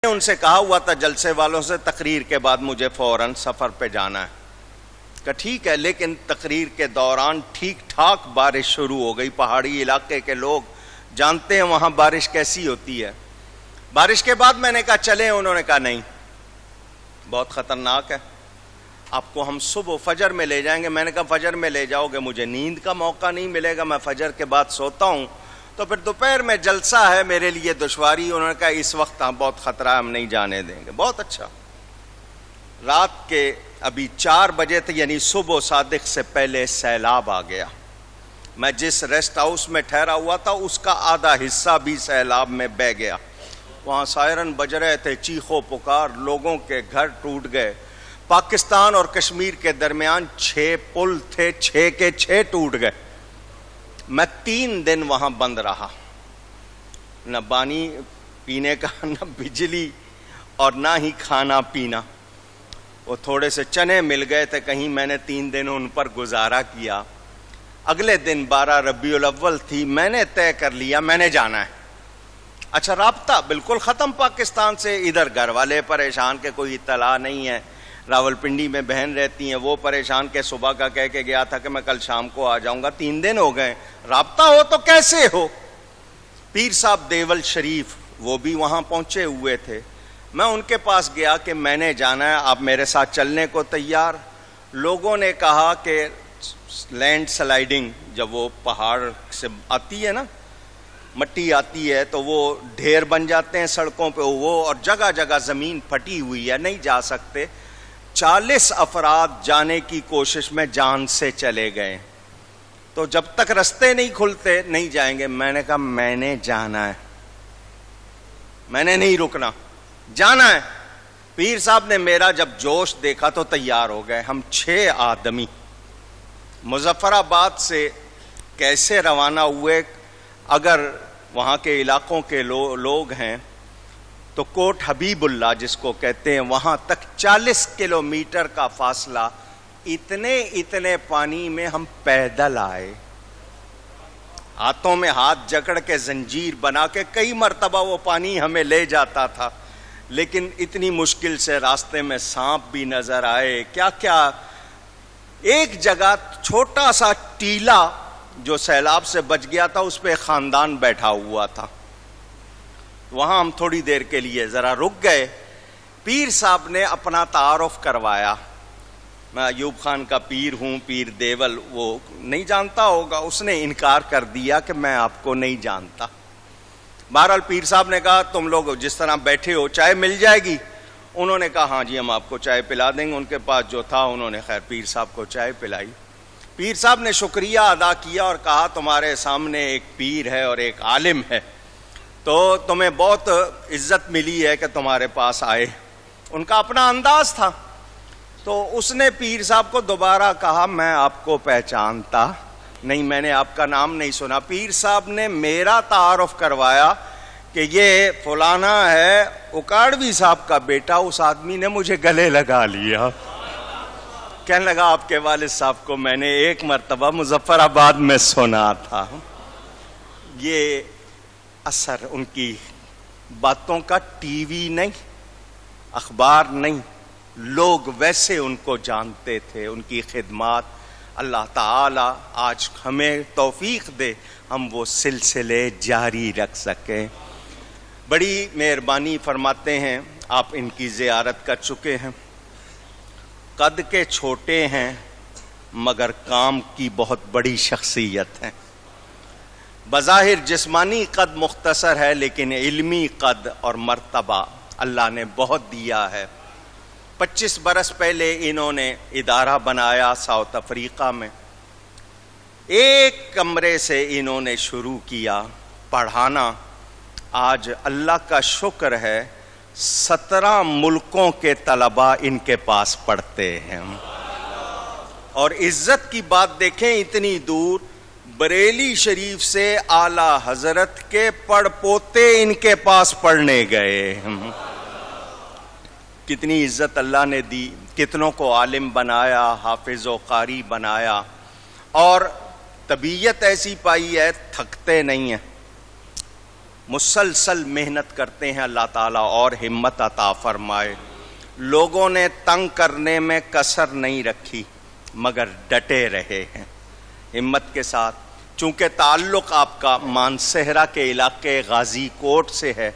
ان سے کہا ہوا تھا جلسے والوں سے تقریر کے بعد مجھے فوراً سفر پہ جانا ہے، کہ ٹھیک ہے، لیکن تقریر کے دوران ٹھیک ٹھاک بارش شروع ہو گئی. پہاڑی علاقے کے لوگ جانتے ہیں وہاں بارش کیسی ہوتی ہے. بارش کے بعد میں نے کہا چلیں، انہوں نے کہا نہیں، بہت خطرناک ہے، آپ کو ہم صبح فجر میں لے جائیں گے. میں نے کہا فجر میں لے جاؤ گے، مجھے نیند کا موقع نہیں ملے گا، میں فجر کے بعد سوتا ہوں، تو پھر دوپہر میں جلسہ ہے، میرے لیے دشواری. انہوں نے کہا اس وقت بہت خطرہ ہے، ہم نہیں جانے دیں گے. بہت اچھا. رات کے ابھی 4 بجے تھے، یعنی صبح صادق سے پہلے سیلاب آ گیا. میں جس ریسٹ ہاؤس میں ٹھہرا ہوا تھا اس کا آدھا حصہ بھی سیلاب میں بہہ گیا. وہاں سائرن بج رہے تھے، چیخو پکار، لوگوں کے گھر ٹوٹ گئے. پاکستان اور کشمیر کے درمیان 6 پل تھے، 6 کے 6 ٹوٹ گئے. میں 3 دن وہاں بند رہا، نہ پانی پینے کا، نہ بجلی، اور نہ ہی کھانا پینا. وہ تھوڑے سے چنے مل گئے تھے کہیں، میں نے 3 دن ان پر گزارا کیا. اگلے دن 12 ربیع الاول تھی، میں نے طے کر لیا میں نے جانا ہے. اچھا، رابطہ بالکل ختم پاکستان سے. ادھر گھر والے پریشان کہ کوئی اطلاع نہیں ہے، راول پنڈی میں بہن رہتی ہیں، وہ پریشان کہ صبح کا کہہ کے گیا تھا کہ میں کل شام کو آ جاؤں گا. 3 دن ہو گئے، رابطہ ہو تو کیسے ہو. پیر صاحب دیول شریف وہ بھی وہاں پہنچے ہوئے تھے. میں ان کے پاس گیا کہ میں نے جانا ہے، آپ میرے ساتھ چلنے کو تیار؟ لوگوں نے کہا کہ لینڈ سلائیڈنگ، جب وہ پہاڑ سے آتی ہے نا، مٹی آتی ہے تو وہ ڈھیر بن جاتے ہیں سڑکوں پہ، وہ اور جگہ جگہ زمین پھٹی ہوئی ہے، نہیں جا سکتے. 40 افراد جانے کی کوشش میں جان سے چلے گئے. تو جب تک رستے نہیں کھلتے نہیں جائیں گے. میں نے کہا میں نے جانا ہے، میں نے نہیں رکنا، جانا ہے. پیر صاحب نے میرا جب جوش دیکھا تو تیار ہو گئے. ہم 6 آدمی مظفر آباد سے کیسے روانہ ہوئے. اگر وہاں کے علاقوں کے لوگ ہیں تو کوٹ حبیب اللہ جس کو کہتے ہیں، وہاں تک 40 کلومیٹر کا فاصلہ، اتنے پانی میں ہم پیدل آئے. ہاتھوں میں ہاتھ جکڑ کے زنجیر بنا کے کئی مرتبہ وہ پانی ہمیں لے جاتا تھا، لیکن اتنی مشکل سے راستے میں سانپ بھی نظر آئے، کیا کیا. ایک جگہ چھوٹا سا ٹیلا جو سیلاب سے بچ گیا تھا، اس پہ خاندان بیٹھا ہوا تھا. وہاں ہم تھوڑی دیر کے لیے ذرا رک گئے. پیر صاحب نے اپنا تعارف کروایا. میں ایوب خان کا پیر ہوں، پیر دیول. وہ نہیں جانتا ہوگا، اس نے انکار کر دیا کہ میں آپ کو نہیں جانتا. بہرحال پیر صاحب نے کہا تم لوگ جس طرح بیٹھے ہو چائے مل جائے گی. انہوں نے کہا ہاں جی ہم آپ کو چائے پلا دیں گے. ان کے پاس جو تھا انہوں نے خیر پیر صاحب کو چائے پلائی. پیر صاحب نے شکریہ ادا کیا اور کہا تمہارے سامنے ایک پیر ہے اور ایک عالم ہے، تو تمہیں بہت عزت ملی ہے کہ تمہارے پاس آئے. ان کا اپنا انداز تھا. تو اس نے پیر صاحب کو دوبارہ کہا میں آپ کو پہچانتا نہیں، میں نے آپ کا نام نہیں سنا. پیر صاحب نے میرا تعارف کروایا کہ یہ فلانا ہے اکاڑوی صاحب کا بیٹا. اس آدمی نے مجھے گلے لگا لیا، کہنے لگا آپ کے والد صاحب کو میں نے ایک مرتبہ مظفر آباد میں سنا تھا. یہ اثر ان کی باتوں کا ٹی وی نہیں، اخبار نہیں، لوگ ویسے ان کو جانتے تھے، ان کی خدمات. اللہ تعالی آج ہمیں توفیق دے ہم وہ سلسلے جاری رکھ سکیں. بڑی مہربانی فرماتے ہیں. آپ ان کی زیارت کر چکے ہیں. قد کے چھوٹے ہیں مگر کام کی بہت بڑی شخصیت ہے. بظاہر جسمانی قد مختصر ہے لیکن علمی قد اور مرتبہ اللہ نے بہت دیا ہے. 25 برس پہلے انہوں نے ادارہ بنایا ساؤتھ افریقہ میں. ایک کمرے سے انہوں نے شروع کیا پڑھانا. آج اللہ کا شکر ہے 17 ملکوں کے طلباء ان کے پاس پڑھتے ہیں. اور عزت کی بات دیکھیں، اتنی دور بریلی شریف سے اعلیٰ حضرت کے پڑ پوتے ان کے پاس پڑھنے گئے. کتنی عزت اللہ نے دی. کتنوں کو عالم بنایا، حافظ و قاری بنایا. اور طبیعت ایسی پائی ہے تھکتے نہیں ہیں. مسلسل محنت کرتے ہیں، اللہ تعالیٰ اور ہمت عطا فرمائے۔ لوگوں نے تنگ کرنے میں کسر نہیں رکھی مگر ڈٹے رہے ہیں ہمت کے ساتھ۔ چونکہ تعلق آپ کا مانسہرہ کے علاقے غازی کوٹ سے ہے،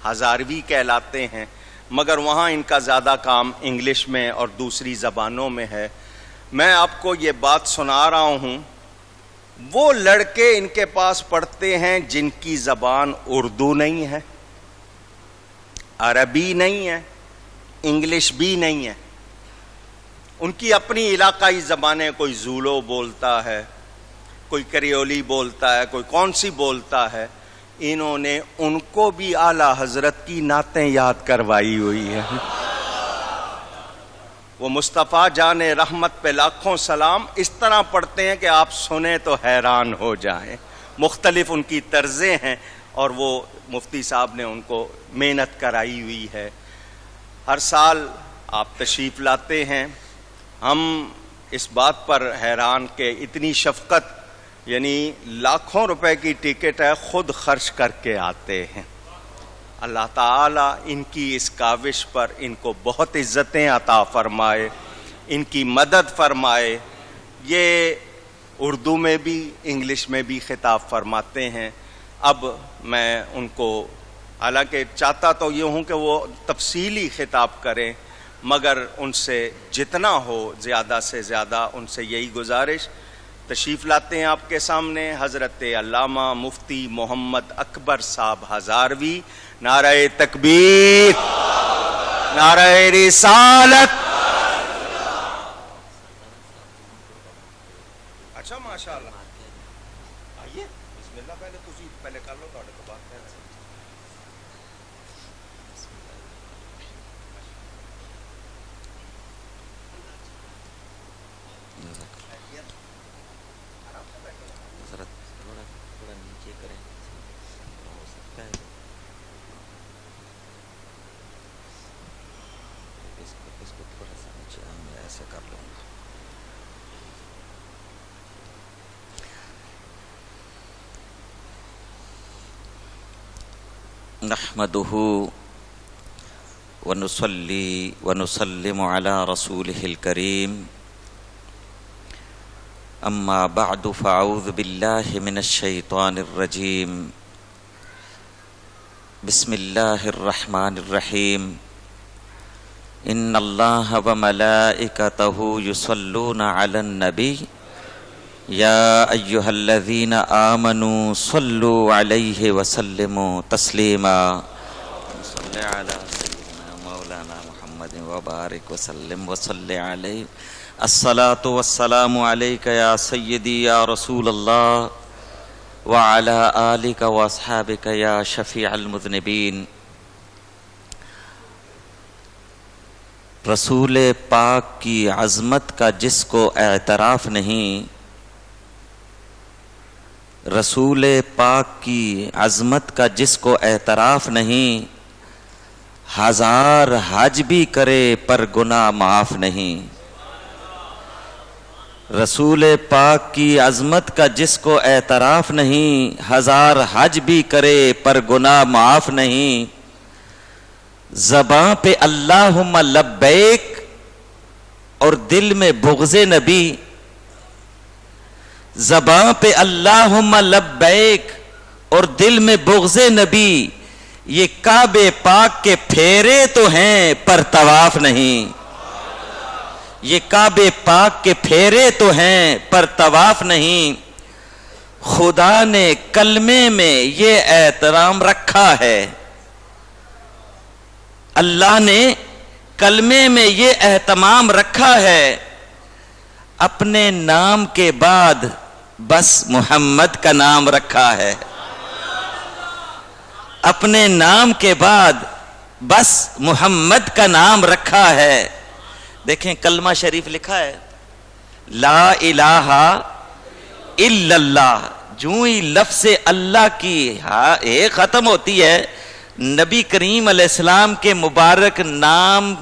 ہزاروی کہلاتے ہیں، مگر وہاں ان کا زیادہ کام انگلش میں اور دوسری زبانوں میں ہے۔ میں آپ کو یہ بات سنا رہا ہوں، وہ لڑکے ان کے پاس پڑھتے ہیں جن کی زبان اردو نہیں ہے، عربی نہیں ہے، انگلش بھی نہیں ہے، ان کی اپنی علاقائی زبانیں، کوئی زولو بولتا ہے، کوئی کریولی بولتا ہے، کوئی کون سی بولتا ہے۔ انہوں نے ان کو بھی اعلیٰ حضرت کی نعتیں یاد کروائی ہوئی ہے۔ وہ مصطفیٰ جان رحمت پہ لاکھوں سلام اس طرح پڑھتے ہیں کہ آپ سنیں تو حیران ہو جائیں۔ مختلف ان کی طرزیں ہیں اور وہ مفتی صاحب نے ان کو محنت کرائی ہوئی ہے۔ ہر سال آپ تشریف لاتے ہیں، ہم اس بات پر حیران کہ اتنی شفقت، یعنی لاکھوں روپے کی ٹکٹ ہے، خود خرچ کر کے آتے ہیں۔ اللہ تعالیٰ ان کی اس کاوش پر ان کو بہت عزتیں عطا فرمائے، ان کی مدد فرمائے۔ یہ اردو میں بھی انگلش میں بھی خطاب فرماتے ہیں۔ اب میں ان کو، حالانکہ چاہتا تو یہ ہوں کہ وہ تفصیلی خطاب کریں، مگر ان سے جتنا ہو زیادہ سے زیادہ ان سے یہی گزارش۔ تشریف لاتے ہیں آپ کے سامنے حضرت علامہ مفتی محمد اکبر صاحب ہزاروی۔ نعرہ تکبیر، نعرہ رسالت۔ اچھا ماشاءاللہ، آئیے بسم اللہ، پہلے تسی پہلے کر لو تھوڑے تو بات ہے۔ نحمده ونصلي ونسلم على رسوله الكريم، أما بعد فأعوذ بالله من الشيطان الرجيم، بسم الله الرحمن الرحيم، إن الله وملائكته يصلون على النبي يا أيها الذين آمنوا صلوا عليه وسلموا تسليما، صل على سيدنا مولانا محمد وبارك وسلم وصل عليه، الصلاة والسلام عليك يا سيدي يا رسول الله وعلى آلك وأصحابك يا شفيع المذنبين۔ رسول پاک کی عظمت کا جس کو اعتراف نہیں، رسول پاک کی عظمت کا جس کو اعتراف نہیں، ہزار حج بھی کرے پر گناہ معاف نہیں۔ رسول پاک کی عظمت کا جس کو اعتراف نہیں، ہزار حج بھی کرے پر گناہ معاف نہیں۔ زباں پہ اللہم لبیک اور دل میں بغض نبی، زباں پہ اللہم لبیک اور دل میں بغض نبی، یہ کعبے پاک کے پھیرے تو ہیں پر طواف نہیں۔ یہ کعبے پاک کے پھیرے تو ہیں پر طواف نہیں۔ خدا نے کلمے میں یہ احترام رکھا ہے، اللہ نے کلمے میں یہ اہتمام رکھا ہے، اپنے نام کے بعد بس محمد کا نام رکھا ہے، اپنے نام کے بعد بس محمد کا نام رکھا ہے۔ دیکھیں کلمہ شریف لکھا ہے، لا الہ الا اللہ، جو ہی لفظ اللہ کی ایک ختم ہوتی ہے، نبی کریم علیہ السلام کے مبارک نام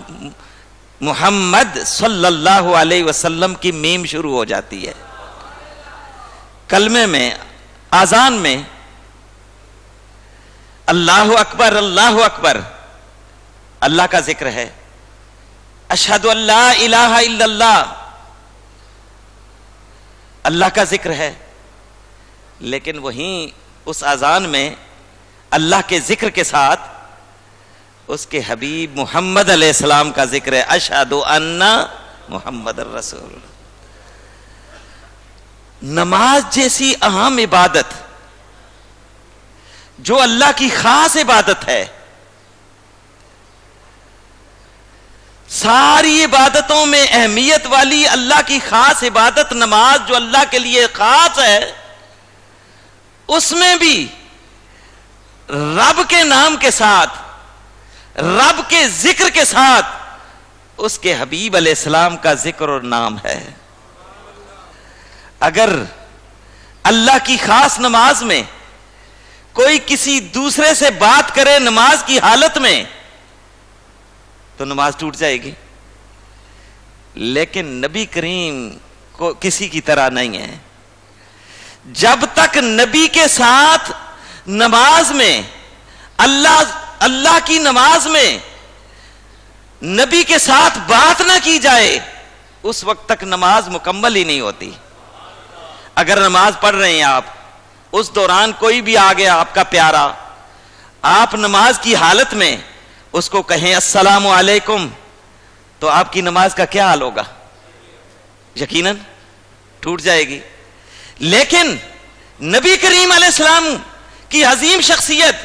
محمد صلی اللہ علیہ وسلم کی میم شروع ہو جاتی ہے۔ کلمے میں، آذان میں اللہ اکبر اللہ اکبر اللہ کا ذکر ہے، اشہد ان لا الہ الا اللہ اللہ کا ذکر ہے، لیکن وہیں اس اذان میں اللہ کے ذکر کے ساتھ اس کے حبیب محمد علیہ السلام کا ذکر ہے، اشہد ان محمد الرسول۔ نماز جیسی اہم عبادت جو اللہ کی خاص عبادت ہے، ساری عبادتوں میں اہمیت والی اللہ کی خاص عبادت نماز جو اللہ کے لیے خاص ہے، اس میں بھی رب کے نام کے ساتھ، رب کے ذکر کے ساتھ اس کے حبیب علیہ السلام کا ذکر اور نام ہے۔ اگر اللہ کی خاص نماز میں کوئی کسی دوسرے سے بات کرے نماز کی حالت میں تو نماز ٹوٹ جائے گی، لیکن نبی کریم کو کسی کی طرح نہیں ہے۔ جب تک نبی کے ساتھ نماز میں اللہ کی نماز میں نبی کے ساتھ بات نہ کی جائے اس وقت تک نماز مکمل ہی نہیں ہوتی۔ اگر نماز پڑھ رہے ہیں آپ، اس دوران کوئی بھی آ گیا آپ کا پیارا، آپ نماز کی حالت میں اس کو کہیں السلام علیکم تو آپ کی نماز کا کیا حال ہوگا؟ یقیناً ٹوٹ جائے گی۔ لیکن نبی کریم علیہ السلام کی عظیم شخصیت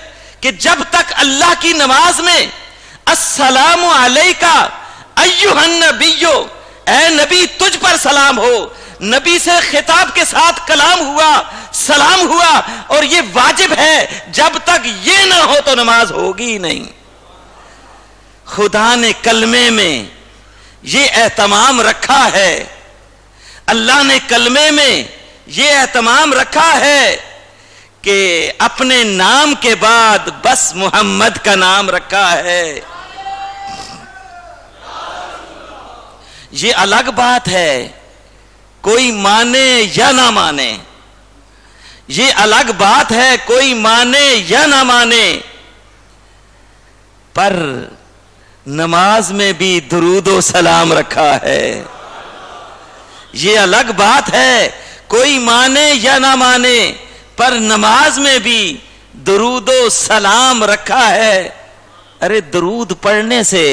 کہ جب تک اللہ کی نماز میں السلام علیکہ ایھا النبی، اے نبی تجھ پر سلام ہو، نبی سے خطاب کے ساتھ کلام ہوا، سلام ہوا، اور یہ واجب ہے، جب تک یہ نہ ہو تو نماز ہوگی ہی نہیں۔ خدا نے کلمے میں یہ اہتمام رکھا ہے، اللہ نے کلمے میں یہ اہتمام رکھا ہے کہ اپنے نام کے بعد بس محمد کا نام رکھا ہے۔ یہ الگ بات ہے کوئی مانے یا نہ مانے، یہ الگ بات ہے کوئی مانے یا نہ مانے، پر نماز میں بھی درود و سلام رکھا ہے۔ یہ الگ بات ہے کوئی مانے یا نہ مانے، پر نماز میں بھی درود و سلام رکھا ہے۔ ارے درود پڑھنے سے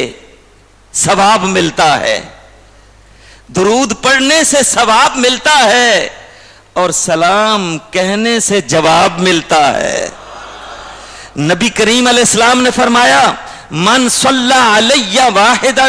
ثواب ملتا ہے، درود پڑھنے سے ثواب ملتا ہے، اور سلام کہنے سے جواب ملتا ہے۔ نبی کریم علیہ السلام نے فرمایا من صلی علی واحدا،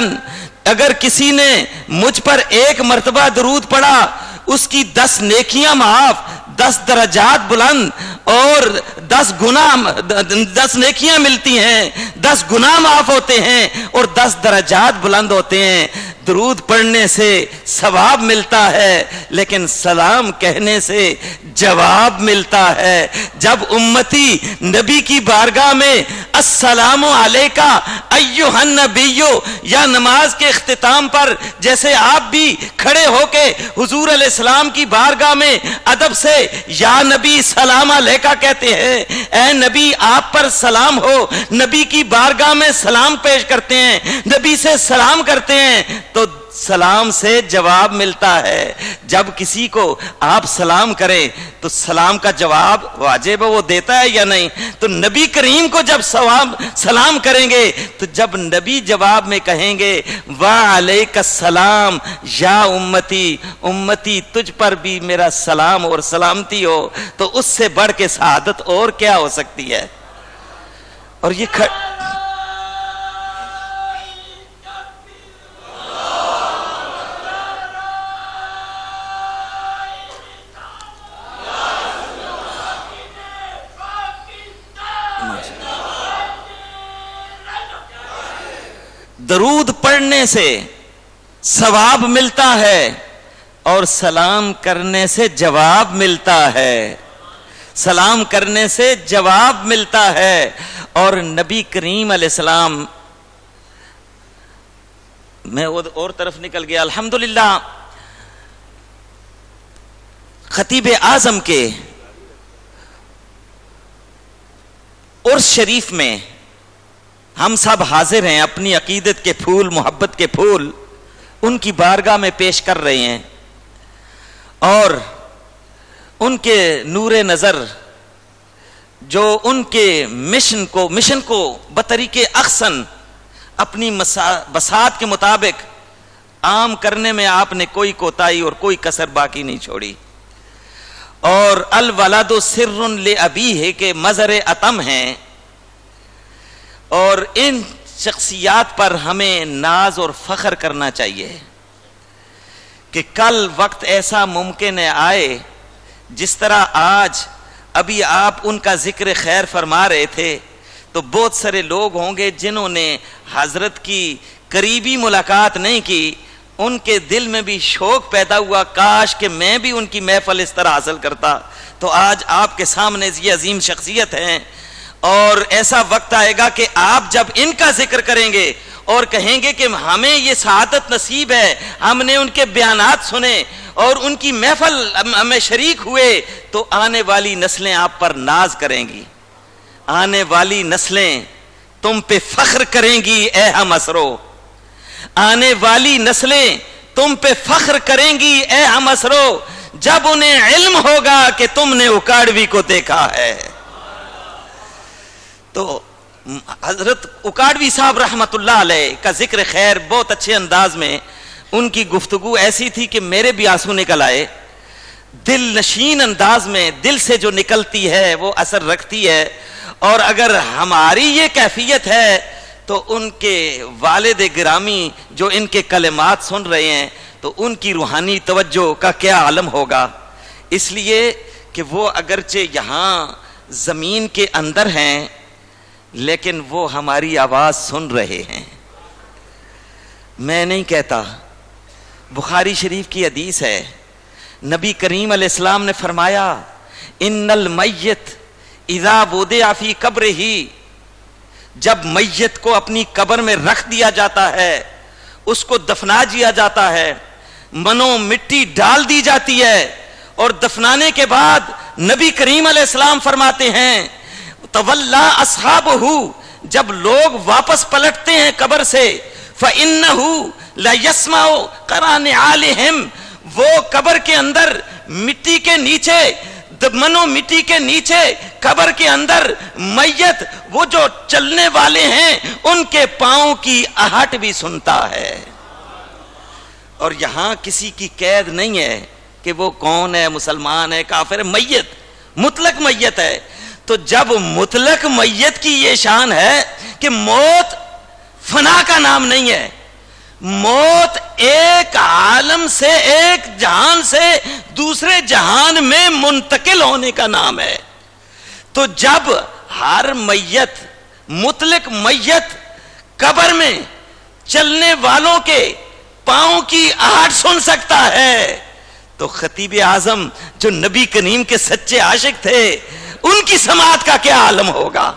اگر کسی نے مجھ پر ایک مرتبہ درود پڑھا اس کی 10 نیکیاں معاف، 10 درجات بلند، اور 10 نیکیاں ملتی ہیں، 10 گناہ معاف ہوتے ہیں، اور 10 درجات بلند ہوتے ہیں۔ درود پڑھنے سے ثواب ملتا ہے، لیکن سلام کہنے سے جواب ملتا ہے۔ جب امتی نبی کی بارگاہ میں السلام علیکہ ایھا النبی، یا نماز کے اختتام پر جیسے آپ بھی کھڑے ہو کے حضور علیہ السلام کی بارگاہ میں ادب سے یا نبی سلام علیکہ کہتے ہیں، اے نبی آپ پر سلام ہو، نبی کی بارگاہ میں سلام پیش کرتے ہیں، نبی سے سلام کرتے ہیں، تو سلام سے جواب ملتا ہے۔ جب کسی کو آپ سلام کریں تو سلام کا جواب واجب ہے، وہ دیتا ہے یا نہیں؟ تو نبی کریم کو جب سلام کریں گے تو جب نبی جواب میں کہیں گے وعلیک السلام یا امتی، امتی تجھ پر بھی میرا سلام اور سلامتی ہو، تو اس سے بڑھ کے سعادت اور کیا ہو سکتی ہے؟ اور یہ درود پڑھنے سے ثواب ملتا ہے اور سلام کرنے سے جواب ملتا ہے، سلام کرنے سے جواب ملتا ہے۔ اور نبی کریم علیہ السلام، میں اور طرف نکل گیا، الحمدللہ خطیب اعظم کے عرس شریف میں ہم سب حاضر ہیں، اپنی عقیدت کے پھول، محبت کے پھول ان کی بارگاہ میں پیش کر رہے ہیں، اور ان کے نور نظر جو ان کے مشن کو بطریق احسن اپنی بساط کے مطابق عام کرنے میں آپ نے کوئی کوتاہی اور کوئی کسر باقی نہیں چھوڑی. اور الولد سر لابیہ کے مظہر عتم ہیں، اور ان شخصیات پر ہمیں ناز اور فخر کرنا چاہیے کہ کل وقت ایسا ممکن ہے آئے جس طرح آج ابھی آپ ان کا ذکر خیر فرما رہے تھے، تو بہت سارے لوگ ہوں گے جنہوں نے حضرت کی قریبی ملاقات نہیں کی، ان کے دل میں بھی شوق پیدا ہوا کاش کہ میں بھی ان کی محفل اس طرح حاصل کرتا. تو آج آپ کے سامنے یہ عظیم شخصیت ہیں، اور ایسا وقت آئے گا کہ آپ جب ان کا ذکر کریں گے اور کہیں گے کہ ہمیں یہ سعادت نصیب ہے، ہم نے ان کے بیانات سنے اور ان کی محفل میں شریک ہوئے، تو آنے والی نسلیں آپ پر ناز کریں گی، آنے والی نسلیں تم پہ فخر کریں گی اے ہم اسرو، آنے والی نسلیں تم پہ فخر کریں گی اے ہم اسرو، جب انہیں علم ہوگا کہ تم نے اکاڑوی کو دیکھا ہے. تو حضرت اکاڑوی صاحب رحمت اللہ علیہ کا ذکر خیر بہت اچھے انداز میں، ان کی گفتگو ایسی تھی کہ میرے بھی آنسو نکل آئے. دل نشین انداز میں دل سے جو نکلتی ہے وہ اثر رکھتی ہے، اور اگر ہماری یہ کیفیت ہے تو ان کے والد گرامی جو ان کے کلمات سن رہے ہیں تو ان کی روحانی توجہ کا کیا عالم ہوگا. اس لیے کہ وہ اگرچہ یہاں زمین کے اندر ہیں لیکن وہ ہماری آواز سن رہے ہیں. میں نہیں کہتا، بخاری شریف کی حدیث ہے، نبی کریم علیہ السلام نے فرمایا ان المیت اذا وضع فی قبرہ، جب میت کو اپنی قبر میں رکھ دیا جاتا ہے، اس کو دفنا دیا جاتا ہے، منو مٹی ڈال دی جاتی ہے، اور دفنانے کے بعد نبی کریم علیہ السلام فرماتے ہیں تولا اصحابہ، جب لوگ واپس پلٹتے ہیں قبر سے، فإنہ لا یسمع قران نعالہم، وہ قبر کے اندر مٹی کے نیچے، منو مٹی کے نیچے قبر کے اندر میت وہ جو چلنے والے ہیں ان کے پاؤں کی آہٹ بھی سنتا ہے. اور یہاں کسی کی قید نہیں ہے کہ وہ کون ہے، مسلمان ہے، کافر ہے، میت مطلق میت ہے. تو جب مطلق میت کی یہ شان ہے کہ موت فنا کا نام نہیں ہے، موت ایک عالم سے، ایک جہان سے دوسرے جہان میں منتقل ہونے کا نام ہے. تو جب ہر میت، مطلق میت قبر میں چلنے والوں کے پاؤں کی آہٹ سن سکتا ہے، تو خطیب اعظم جو نبی کریم کے سچے عاشق تھے ان کی سماعت کا کیا عالم ہوگا.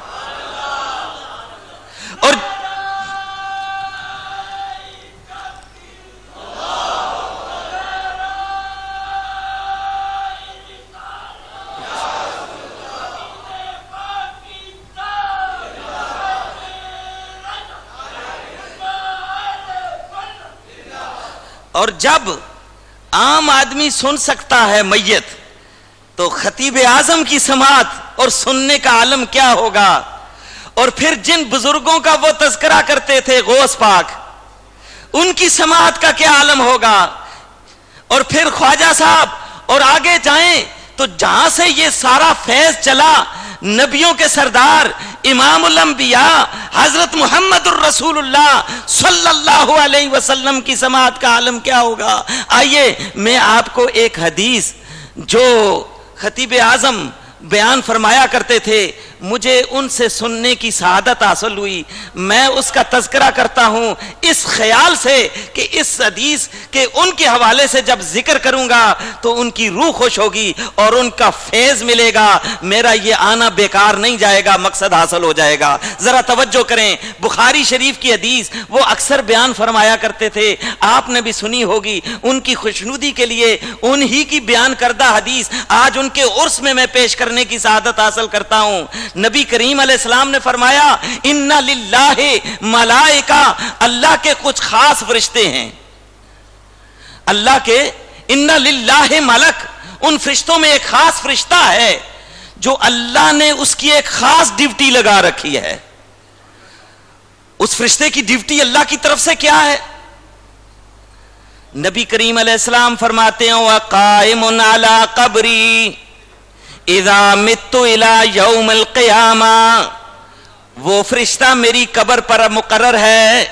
اور جب عام آدمی سن سکتا ہے میت، تو خطیب اعظم کی سماعت اور سننے کا عالم کیا ہوگا. اور پھر جن بزرگوں کا وہ تذکرہ کرتے تھے غوث پاک، ان کی سماعت کا کیا عالم ہوگا. اور پھر خواجہ صاحب، اور آگے جائیں تو جہاں سے یہ سارا فیض چلا، نبیوں کے سردار امام الانبیاء حضرت محمد الرسول اللہ صلی اللہ علیہ وسلم کی سماعت کا عالم کیا ہوگا. آئیے میں آپ کو ایک حدیث جو خطیب اعظم بیان فرمایا کرتے تھے، مجھے ان سے سننے کی سعادت حاصل ہوئی، میں اس کا تذکرہ کرتا ہوں اس خیال سے کہ اس حدیث کے ان کے حوالے سے جب ذکر کروں گا تو ان کی روح خوش ہوگی اور ان کا فیض ملے گا، میرا یہ آنا بیکار نہیں جائے گا، مقصد حاصل ہو جائے گا. ذرا توجہ کریں، بخاری شریف کی حدیث وہ اکثر بیان فرمایا کرتے تھے، آپ نے بھی سنی ہوگی. ان کی خوشنودی کے لیے انہی کی بیان کردہ حدیث آج ان کے عرس میں پیش کرنے کی سعادت حاصل کرتا ہوں. نبی کریم علیہ السلام نے فرمایا اِنَّ لِلَّهِ مَلَائِکَہ، اللہ کے کچھ خاص فرشتے ہیں، اللہ کے اِنَّ لِلَّهِ ملک، ان فرشتوں میں ایک خاص فرشتہ ہے جو اللہ نے اس کی ایک خاص ڈیوٹی لگا رکھی ہے۔ اس فرشتے کی ڈیوٹی اللہ کی طرف سے کیا ہے؟ نبی کریم علیہ السلام فرماتے ہیں وَقَائِمٌ عَلَىٰ قَبْرِي اِذَا مِتُّ إِلَىٰ يَوْمِ الْقِيَامَةِ، وہ فرشتہ میری قبر پر مقرر ہے،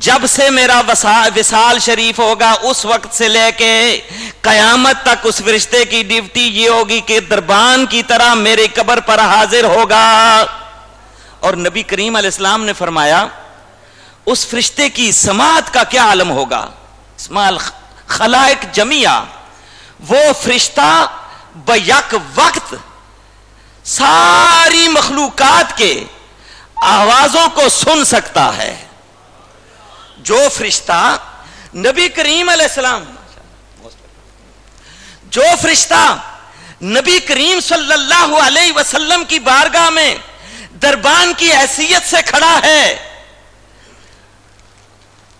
جب سے میرا وصال شریف ہوگا اس وقت سے لے کے قیامت تک اس فرشتے کی ڈیوٹی یہ ہوگی کہ دربان کی طرح میرے قبر پر حاضر ہوگا۔ اور نبی کریم علیہ السلام نے فرمایا اس فرشتے کی سماعت کا کیا عالم ہوگا؟ اسمال خلائق جمیعہ، وہ فرشتہ بیک وقت ساری مخلوقات کے آوازوں کو سن سکتا ہے۔ جو فرشتہ نبی کریم علیہ السلام، جو فرشتہ نبی کریم صلی اللہ علیہ وسلم کی بارگاہ میں دربان کی حیثیت سے کھڑا ہے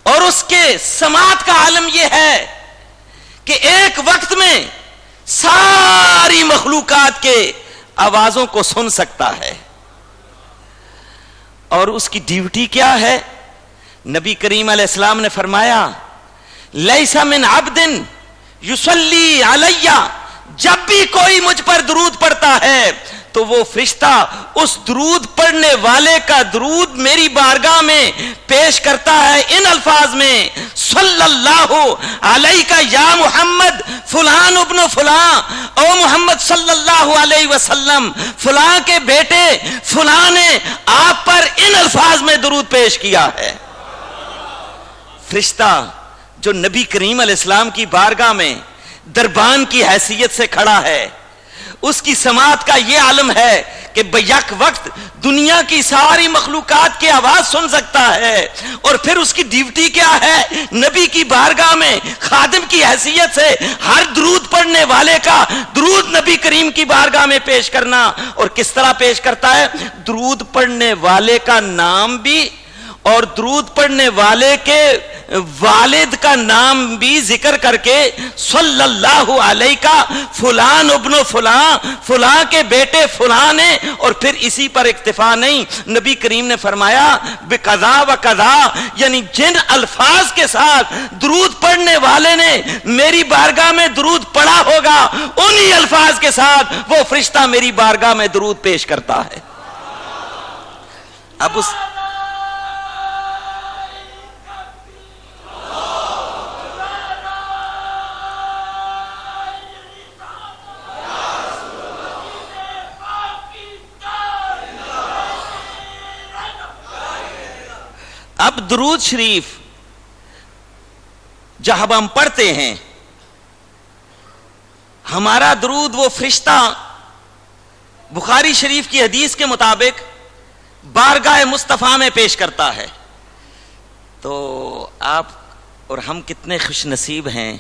اور اس کے سماعت کا عالم یہ ہے کہ ایک وقت میں ساری مخلوقات کے آوازوں کو سن سکتا ہے، اور اس کی ڈیوٹی کیا ہے؟ نبی کریم علیہ السلام نے فرمایا لیس من عبد یصلی علیہ، جب بھی کوئی مجھ پر درود پڑھتا ہے تو وہ فرشتہ اس درود پڑھنے والے کا درود میری بارگاہ میں پیش کرتا ہے ان الفاظ میں صلی اللہ علیہ یا محمد فلان ابن فلان، او محمد صلی اللہ علیہ وسلم فلاں کے بیٹے فلاں نے آپ پر ان الفاظ میں درود پیش کیا ہے۔ فرشتہ جو نبی کریم علیہ السلام کی بارگاہ میں دربان کی حیثیت سے کھڑا ہے، اس کی سماعت کا یہ عالم ہے کہ بیک وقت دنیا کی ساری مخلوقات کی آواز سن سکتا ہے، اور پھر اس کی ڈیوٹی کیا ہے؟ نبی کی بارگاہ میں خادم کی حیثیت سے ہر درود پڑھنے والے کا درود نبی کریم کی بارگاہ میں پیش کرنا۔ اور کس طرح پیش کرتا ہے؟ درود پڑھنے والے کا نام بھی اور درود پڑھنے والے کے والد کا نام بھی ذکر کر کے صلی اللہ علیہ کا فلان ابن فلان، فلاں کے بیٹے فلاں نے، اور پھر اسی پر اکتفا نہیں، نبی کریم نے فرمایا بقضا و قضا، یعنی جن الفاظ کے ساتھ درود پڑھنے والے نے میری بارگاہ میں درود پڑھا ہوگا انہی الفاظ کے ساتھ وہ فرشتہ میری بارگاہ میں درود پیش کرتا ہے۔ اب اس اب درود شریف جب ہم پڑھتے ہیں، ہمارا درود وہ فرشتہ بخاری شریف کی حدیث کے مطابق بارگاہ مصطفیٰ میں پیش کرتا ہے۔ تو آپ اور ہم کتنے خوش نصیب ہیں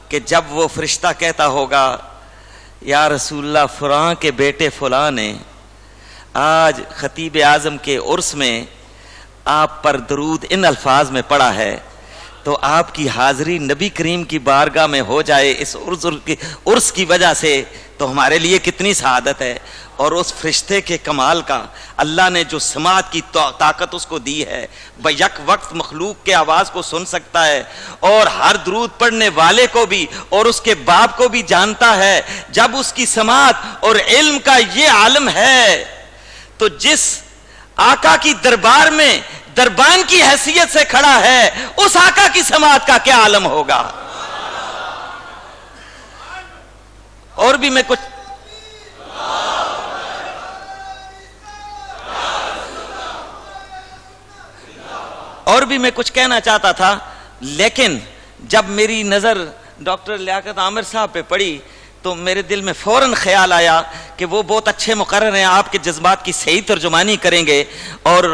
کہ جب وہ فرشتہ کہتا ہوگا یا رسول اللہ فلاں کے بیٹے فلاں نے آج خطیب اعظم کے عرس میں آپ پر درود ان الفاظ میں پڑھا ہے، تو آپ کی حاضری نبی کریم کی بارگاہ میں ہو جائے اس عرس کی وجہ سے، تو ہمارے لیے کتنی سعادت ہے۔ اور اس فرشتے کے کمال کا اللہ نے جو سماعت کی طاقت اس کو دی ہے، بیک وقت مخلوق کے آواز کو سن سکتا ہے، اور ہر درود پڑھنے والے کو بھی اور اس کے باپ کو بھی جانتا ہے۔ جب اس کی سماعت اور علم کا یہ عالم ہے، تو جس آقا کی دربار میں دربان کی حیثیت سے کھڑا ہے اس آقا کی سماعت کا کیا عالم ہوگا۔ اور بھی میں کچھ کہنا چاہتا تھا، لیکن جب میری نظر ڈاکٹر لیاقت عامر صاحب پہ پڑی تو میرے دل میں فوراً خیال آیا کہ وہ بہت اچھے مقرر ہیں، آپ کے جذبات کی صحیح ترجمانی کریں گے، اور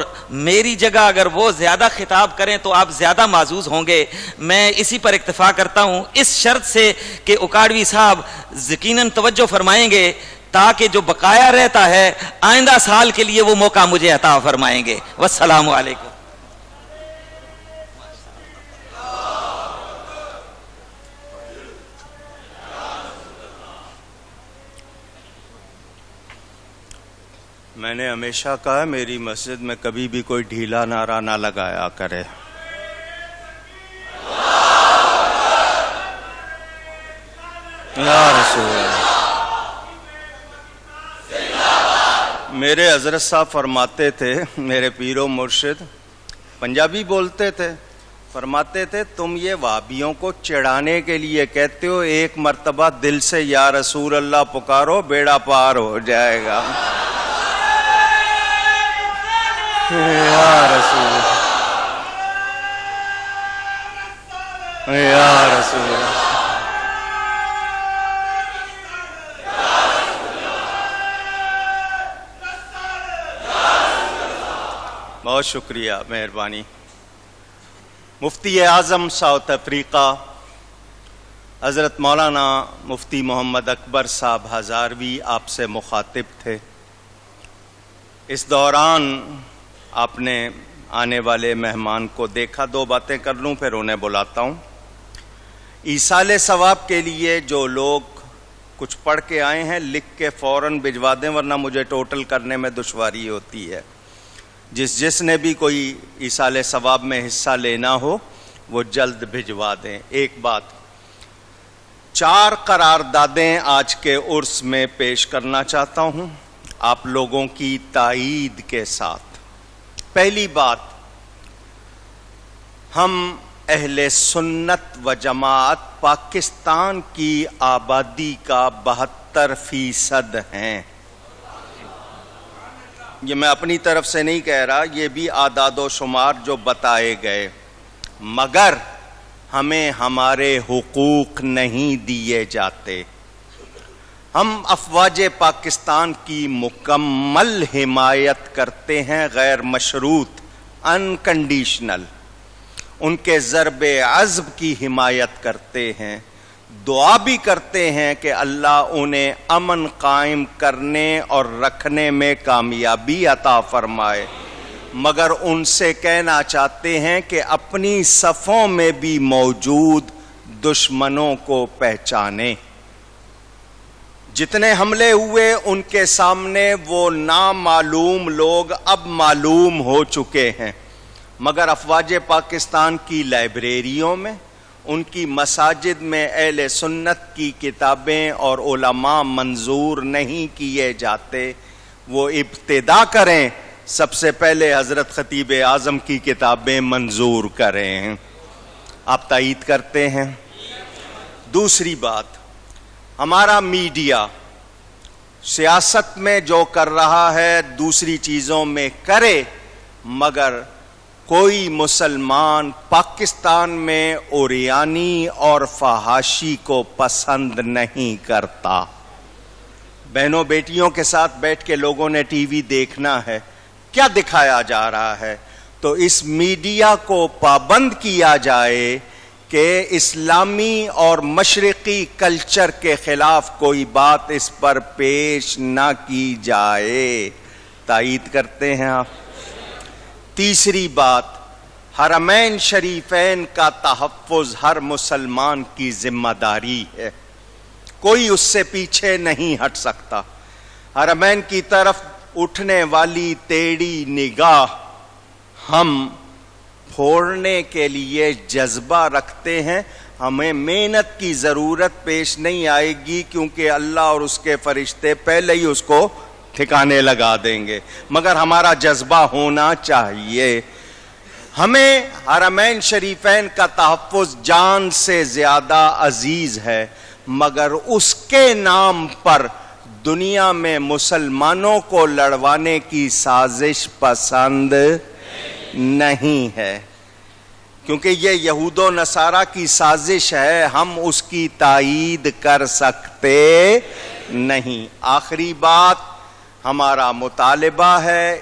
میری جگہ اگر وہ زیادہ خطاب کریں تو آپ زیادہ معزوز ہوں گے۔ میں اسی پر اکتفا کرتا ہوں، اس شرط سے کہ اکاڑوی صاحب یقیناً توجہ فرمائیں گے تاکہ جو بقایا رہتا ہے آئندہ سال کے لیے وہ موقع مجھے عطا فرمائیں گے۔ والسلام علیکم۔ میں نے ہمیشہ کہا میری مسجد میں کبھی بھی کوئی ڈھیلا نعرہ نہ لگایا کرے۔ یا رسول اللہ۔ میرے حضرت صاحب فرماتے تھے، میرے پیر و مرشد پنجابی بولتے تھے، فرماتے تھے تم یہ وہابیوں کو چڑھانے کے لیے کہتے ہو، ایک مرتبہ دل سے یا رسول اللہ پکارو، بیڑا پار ہو جائے گا۔ یا رسول اللہ، یا رسول اللہ۔ بہت شکریہ، مہربانی۔ مفتی اعظم ساؤتھ افریقہ حضرت مولانا مفتی محمد اکبر صاحب ہزاروی آپ سے مخاطب تھے۔ اس دوران آپ نے آنے والے مہمان کو دیکھا، دو باتیں کر لوں پھر انہیں بلاتا ہوں۔ ایصال ثواب کے لیے جو لوگ کچھ پڑھ کے آئے ہیں لکھ کے فوراً بھجوا دیں، ورنہ مجھے ٹوٹل کرنے میں دشواری ہوتی ہے۔ جس نے بھی کوئی ایصال ثواب میں حصہ لینا ہو وہ جلد بھجوا دیں۔ ایک بات، 4 قراردادیں آج کے عرس میں پیش کرنا چاہتا ہوں آپ لوگوں کی تائید کے ساتھ۔ پہلی بات، ہم اہل سنت و جماعت پاکستان کی آبادی کا 72% ہیں۔ یہ میں اپنی طرف سے نہیں کہہ رہا، یہ بھی اعداد و شمار جو بتائے گئے، مگر ہمیں ہمارے حقوق نہیں دیے جاتے۔ ہم افواج پاکستان کی مکمل حمایت کرتے ہیں، غیر مشروط، انکنڈیشنل۔ ان کے ضرب عزم کی حمایت کرتے ہیں، دعا بھی کرتے ہیں کہ اللہ انہیں امن قائم کرنے اور رکھنے میں کامیابی عطا فرمائے، مگر ان سے کہنا چاہتے ہیں کہ اپنی صفوں میں بھی موجود دشمنوں کو پہچانیں۔ جتنے حملے ہوئے ان کے سامنے وہ نامعلوم لوگ اب معلوم ہو چکے ہیں، مگر افواج پاکستان کی لائبریریوں میں، ان کی مساجد میں اہل سنت کی کتابیں اور علماء منظور نہیں کیے جاتے۔ وہ ابتدا کریں، سب سے پہلے حضرت خطیب اعظم کی کتابیں منظور کریں۔ آپ تائید کرتے ہیں؟ دوسری بات، ہمارا میڈیا سیاست میں جو کر رہا ہے دوسری چیزوں میں کرے، مگر کوئی مسلمان پاکستان میں اوریانی اور فحاشی کو پسند نہیں کرتا۔ بہنوں بیٹیوں کے ساتھ بیٹھ کے لوگوں نے ٹی وی دیکھنا ہے، کیا دکھایا جا رہا ہے؟ تو اس میڈیا کو پابند کیا جائے کہ اسلامی اور مشرقی کلچر کے خلاف کوئی بات اس پر پیش نہ کی جائے۔ تائید کرتے ہیں آپ؟ تیسری بات، حرمین شریفین کا تحفظ ہر مسلمان کی ذمہ داری ہے، کوئی اس سے پیچھے نہیں ہٹ سکتا۔ حرمین کی طرف اٹھنے والی ٹیڑھی نگاہ ہم پھوڑنے کے لیے جذبہ رکھتے ہیں، ہمیں محنت کی ضرورت پیش نہیں آئے گی کیونکہ اللہ اور اس کے فرشتے پہلے ہی اس کو ٹھکانے لگا دیں گے، مگر ہمارا جذبہ ہونا چاہیے۔ ہمیں حرمین شریفین کا تحفظ جان سے زیادہ عزیز ہے، مگر اس کے نام پر دنیا میں مسلمانوں کو لڑوانے کی سازش پسند نہیں ہے، کیونکہ یہ یہود و نصارہ کی سازش ہے، ہم اس کی تائید کر سکتے نہیں۔ آخری بات، ہمارا مطالبہ ہے